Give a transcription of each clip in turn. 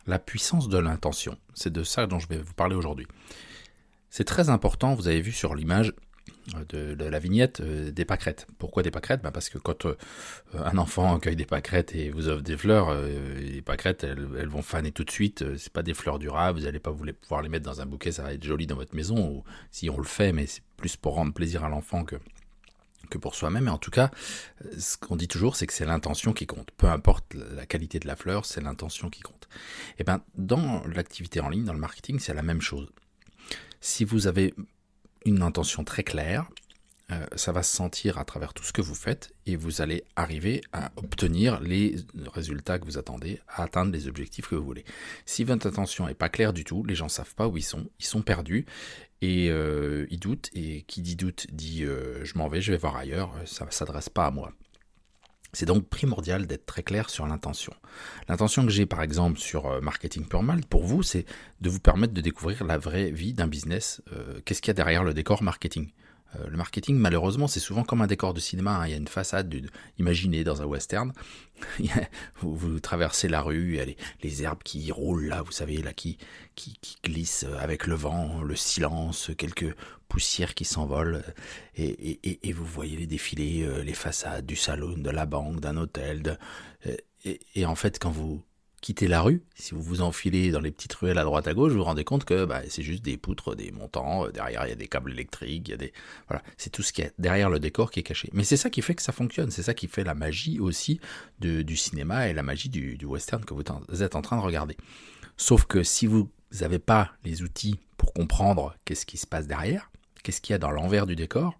La puissance de l'intention, c'est de ça dont je vais vous parler aujourd'hui. C'est très important, vous avez vu sur l'image de la vignette des pâquerettes. Pourquoi des pâquerettes ? Parce que quand un enfant cueille des pâquerettes et vous offre des fleurs, les pâquerettes elles vont faner tout de suite. C'est pas des fleurs durables, vous n'allez pas pouvoir les mettre dans un bouquet, ça va être joli dans votre maison, ou si on le fait, mais c'est plus pour rendre plaisir à l'enfant que pour soi-même. Et en tout cas, ce qu'on dit toujours, c'est que c'est l'intention qui compte. Peu importe la qualité de la fleur, c'est l'intention qui compte. Et dans l'activité en ligne, dans le marketing, c'est la même chose. Si vous avez une intention très claire, ça va se sentir à travers tout ce que vous faites et vous allez arriver à obtenir les résultats que vous attendez, à atteindre les objectifs que vous voulez. Si votre intention n'est pas claire du tout, les gens ne savent pas où ils sont perdus et ils doutent, et qui dit doute dit je m'en vais, je vais voir ailleurs, ça ne s'adresse pas à moi. C'est donc primordial d'être très clair sur l'intention. L'intention que j'ai par exemple sur Marketing Pure Malt, pour vous, c'est de vous permettre de découvrir la vraie vie d'un business. Qu'est-ce qu'il y a derrière le décor marketing ? Le marketing, malheureusement, c'est souvent comme un décor de cinéma. Il y a une façade, imaginez dans un western. Vous traversez la rue, il y a les herbes qui roulent là, vous savez, là, qui glissent avec le vent, le silence, quelques poussières qui s'envolent. Et vous voyez les défilés, les façades du salon, de la banque, d'un hôtel. Et en fait, quand vous quittez la rue, si vous vous enfilez dans les petites ruelles à droite à gauche, vous vous rendez compte que c'est juste des poutres, des montants, derrière il y a des câbles électriques, voilà, c'est tout ce qui est derrière le décor qui est caché. Mais c'est ça qui fait que ça fonctionne, c'est ça qui fait la magie aussi du cinéma et la magie du western que vous êtes en train de regarder. Sauf que si vous n'avez pas les outils pour comprendre qu'est-ce qui se passe derrière, qu'est-ce qu'il y a dans l'envers du décor,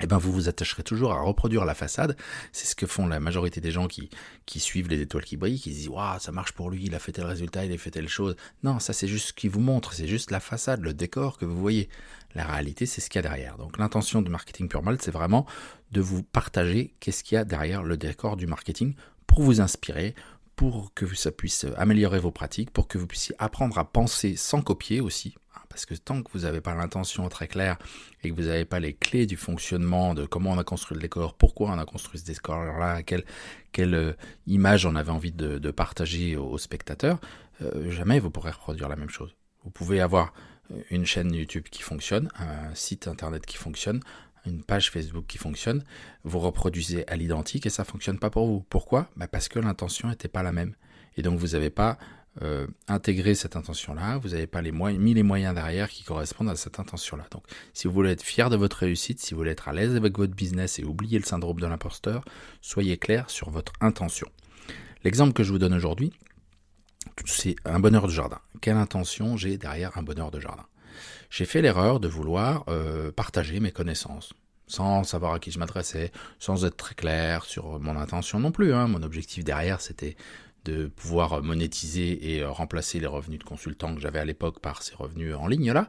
vous vous attacherez toujours à reproduire la façade. C'est ce que font la majorité des gens qui suivent les étoiles qui brillent, qui se disent « Waouh, ça marche pour lui, il a fait tel résultat, il a fait telle chose ». Non, ça c'est juste ce qu'il vous montre, c'est juste la façade, le décor que vous voyez. La réalité, c'est ce qu'il y a derrière. Donc l'intention du Marketing Pure Malt, c'est vraiment de vous partager qu'est-ce qu'il y a derrière le décor du marketing pour vous inspirer, pour que ça puisse améliorer vos pratiques, pour que vous puissiez apprendre à penser sans copier aussi. Parce que tant que vous n'avez pas l'intention très claire et que vous n'avez pas les clés du fonctionnement de comment on a construit le décor, pourquoi on a construit ce décor-là, quelle image on avait envie de partager aux spectateurs, jamais vous pourrez reproduire la même chose. Vous pouvez avoir une chaîne YouTube qui fonctionne, un site internet qui fonctionne, une page Facebook qui fonctionne, vous reproduisez à l'identique et ça ne fonctionne pas pour vous. Pourquoi ? Parce que l'intention n'était pas la même. Et donc vous n'avez pas intégrer cette intention-là, vous n'avez pas mis les moyens derrière qui correspondent à cette intention-là. Donc, si vous voulez être fier de votre réussite, si vous voulez être à l'aise avec votre business et oublier le syndrome de l'imposteur, soyez clair sur votre intention. L'exemple que je vous donne aujourd'hui, c'est un bonheur de jardin. Quelle intention j'ai derrière un bonheur de jardin ? J'ai fait l'erreur de vouloir partager mes connaissances, sans savoir à qui je m'adressais, sans être très clair sur mon intention non plus. Mon objectif derrière, c'était de pouvoir monétiser et remplacer les revenus de consultant que j'avais à l'époque par ces revenus en ligne là,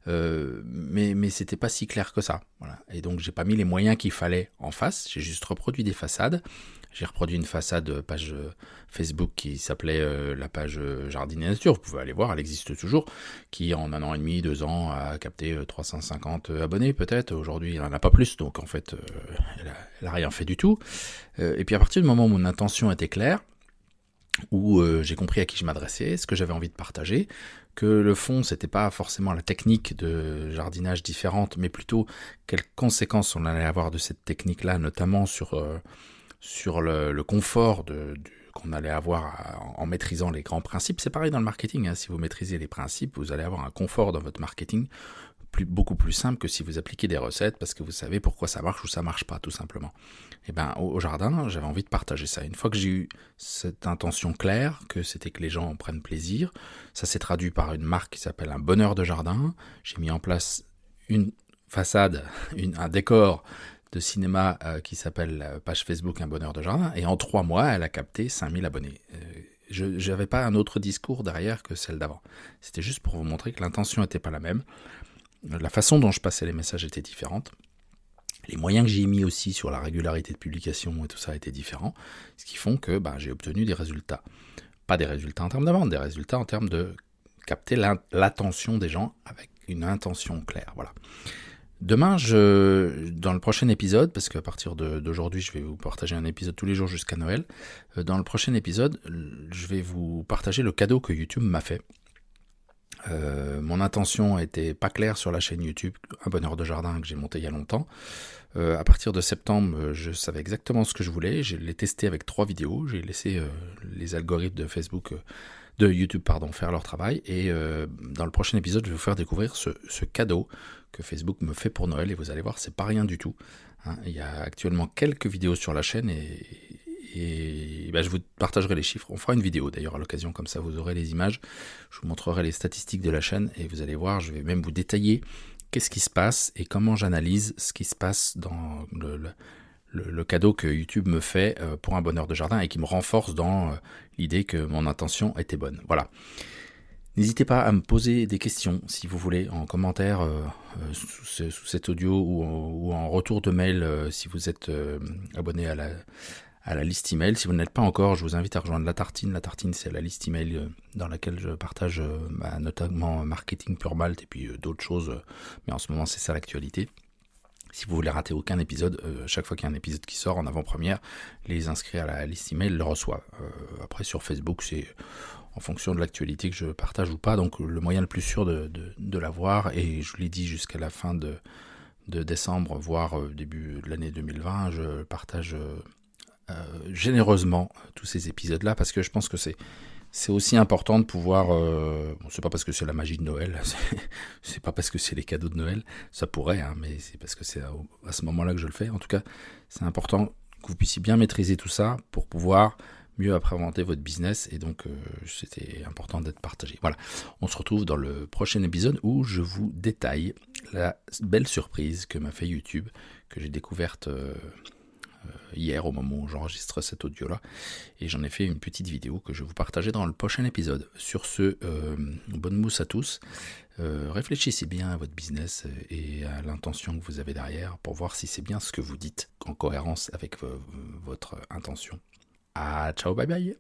mais c'était pas si clair que ça. Voilà. Et donc j'ai pas mis les moyens qu'il fallait en face, j'ai juste reproduit des façades. J'ai reproduit une façade page Facebook qui s'appelait la page Jardin et Nature, vous pouvez aller voir, elle existe toujours, qui en 1 an et demi, 2 ans a capté 350 abonnés peut-être. Aujourd'hui il n'en a pas plus, donc en fait elle a rien fait du tout. Et puis à partir du moment où mon intention était claire, où j'ai compris à qui je m'adressais, ce que j'avais envie de partager, que le fond, c'était pas forcément la technique de jardinage différente, mais plutôt quelles conséquences on allait avoir de cette technique-là, notamment sur le confort qu'on allait avoir en maîtrisant les grands principes. C'est pareil dans le marketing, si vous maîtrisez les principes, vous allez avoir un confort dans votre marketing beaucoup plus simple que si vous appliquez des recettes parce que vous savez pourquoi ça marche ou ça marche pas, tout simplement. Et au jardin, j'avais envie de partager ça. Une fois que j'ai eu cette intention claire, que c'était que les gens en prennent plaisir, ça s'est traduit par une marque qui s'appelle Un Bonheur de Jardin. J'ai mis en place une façade, un décor de cinéma qui s'appelle la page Facebook Un Bonheur de Jardin, et en 3 mois, elle a capté 5000 abonnés. Je n'avais pas un autre discours derrière que celle d'avant. C'était juste pour vous montrer que l'intention n'était pas la même. La façon dont je passais les messages était différente. Les moyens que j'ai mis aussi sur la régularité de publication et tout ça étaient différents, ce qui font que j'ai obtenu des résultats. Pas des résultats en termes de vente, des résultats en termes de capter l'attention des gens avec une intention claire. Voilà. Demain, dans le prochain épisode, parce qu'à partir d'aujourd'hui, je vais vous partager un épisode tous les jours jusqu'à Noël, dans le prochain épisode, je vais vous partager le cadeau que YouTube m'a fait. Mon intention était pas claire sur la chaîne YouTube Un Bonheur de Jardin que j'ai monté il y a longtemps. À partir de septembre, je savais exactement ce que je voulais. Je l'ai testé avec 3 vidéos. J'ai laissé les algorithmes de Facebook, de YouTube, faire leur travail. Et dans le prochain épisode, je vais vous faire découvrir ce cadeau que Facebook me fait pour Noël. Et vous allez voir, c'est pas rien du tout. Il y a actuellement quelques vidéos sur la chaîne et je vous partagerai les chiffres. On fera une vidéo d'ailleurs à l'occasion, comme ça vous aurez les images. Je vous montrerai les statistiques de la chaîne et vous allez voir, je vais même vous détailler qu'est-ce qui se passe et comment j'analyse ce qui se passe dans le cadeau que YouTube me fait pour Un Bonheur de Jardin et qui me renforce dans l'idée que mon intention était bonne. Voilà. N'hésitez pas à me poser des questions si vous voulez en commentaire sous cet audio ou en retour de mail si vous êtes abonné à la liste email. Si vous ne l'êtes pas encore, je vous invite à rejoindre La Tartine. La Tartine, c'est la liste email dans laquelle je partage notamment marketing pur malt et puis d'autres choses. Mais en ce moment, c'est ça l'actualité. Si vous voulez rater aucun épisode, chaque fois qu'il y a un épisode qui sort en avant-première, les inscrits à la liste email le reçoivent. Après, sur Facebook, c'est en fonction de l'actualité que je partage ou pas. Donc, le moyen le plus sûr de l'avoir, et je l'ai dit jusqu'à la fin de décembre, voire début de l'année 2020, je partage généreusement tous ces épisodes-là parce que je pense que c'est aussi important de pouvoir. C'est pas parce que c'est la magie de Noël, c'est pas parce que c'est les cadeaux de Noël, ça pourrait, mais c'est parce que c'est à ce moment-là que je le fais. En tout cas, c'est important que vous puissiez bien maîtriser tout ça pour pouvoir mieux appréhender votre business et donc c'était important d'être partagé. Voilà, on se retrouve dans le prochain épisode où je vous détaille la belle surprise que m'a fait YouTube, que j'ai découverte hier au moment où j'enregistre cet audio-là. Et j'en ai fait une petite vidéo que je vais vous partager dans le prochain épisode. Sur ce, bonne mousse à tous. Réfléchissez bien à votre business et à l'intention que vous avez derrière pour voir si c'est bien ce que vous dites en cohérence avec votre intention. Ciao, bye bye.